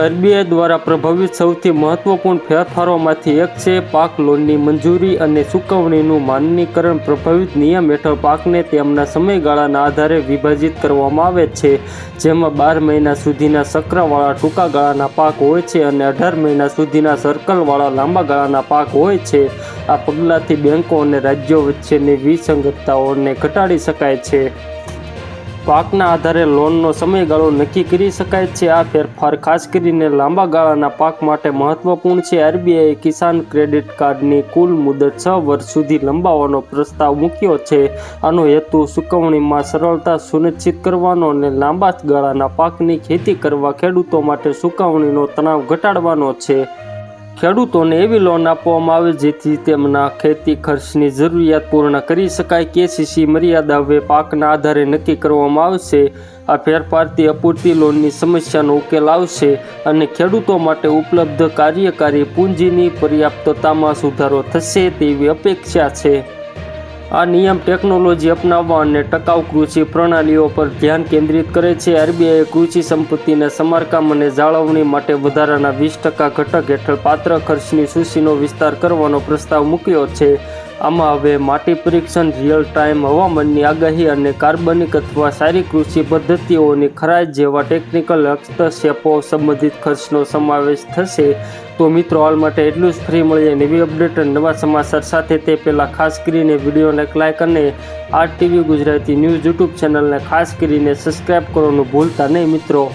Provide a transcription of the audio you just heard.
RBI દ્વારા પ્રભાવિત સૌથી મહત્વપૂર્ણ ફેરફારોમાંથી એક છે પાક લોનની મંજૂરી અને ચૂકવણીનું માનકીકરણ. પ્રભાવિત નિયમ હેઠળ પાકને તેમના સમયગાળાના આધારે વિભાજિત કરવામાં આવે છે, જેમાં 12 મહિના સુધીના ચક્રવાળા ટૂંકા ગાળાના પાક હોય છે અને 18 મહિના સુધીના સર્કલવાળા લાંબા ગાળાના પાક હોય છે. આ પગલાંથી બેંકો અને રાજ્યો વચ્ચેની વિસંગતતાઓને ઘટાડી શકાય છે. પાકના આધારે લોનનો સમયગાળો નક્કી કરી શકાય છે. આ ફેરફાર ખાસ કરીને લાંબા ગાળાના પાક માટે મહત્વપૂર્ણ છે. આરબીઆઈએ કિસાન ક્રેડિટ કાર્ડની કુલ મુદત 6 વર્ષ સુધી લંબાવવાનો પ્રસ્તાવ મૂક્યો છે. આનો હેતુ ચૂકવણીમાં સરળતા સુનિશ્ચિત કરવાનો અને લાંબા ગાળાના પાકની ખેતી કરવા ખેડૂતો માટે ચૂકવણીનો તણાવ ઘટાડવાનો છે. ખેડૂતોને એવી લોન આપવામાં આવે જેથી તેમના ખેતી ખર્ચની જરૂરિયાત પૂર્ણ કરી શકાય. કેસીસી મર્યાદા હવે પાકના આધારે નક્કી કરવામાં આવશે. આ ફેરફારથી અપૂરતી લોનની સમસ્યાનો ઉકેલ આવશે અને ખેડૂતો માટે ઉપલબ્ધ કાર્યકારી પૂંજીની પર્યાપ્તતામાં સુધારો થશે તેવી અપેક્ષા છે. આ નિયમ ટેકનોલોજી અપનાવવા અને ટકાઉ કૃષિ પ્રણાલીઓ પર ધ્યાન કેન્દ્રિત કરે છે. આરબીઆઈએ કૃષિ સંપત્તિના સમારકામ અને જાળવણી માટે વધારાના 20% ઘટક હેઠળ પાત્ર ખર્ચની સૂચિનો વિસ્તાર કરવાનો પ્રસ્તાવ મૂક્યો છે. આમાં હવે માટી પરીક્ષણ, રિયલ ટાઇમ હવામાનની આગાહી અને કાર્બનિક અથવા સારી કૃષિ પદ્ધતિઓની ખરાઈ જેવા ટેકનિકલ હસ્તક્ષેપો સંબંધિત ખર્ચનો સમાવેશ થશે. તો મિત્રો, હાલ માટે એટલું જ. ફ્રી મળીએ નવી અપડેટ અને નવા સમાચાર સાથે. તે પહેલાં ખાસ કરીને વિડીયોને લાઇક અને RTV ગુજરાતી ન્યૂઝ યુટ્યુબ ચેનલને ખાસ કરીને સબસ્ક્રાઈબ કરવાનું ભૂલતા નહીં મિત્રો.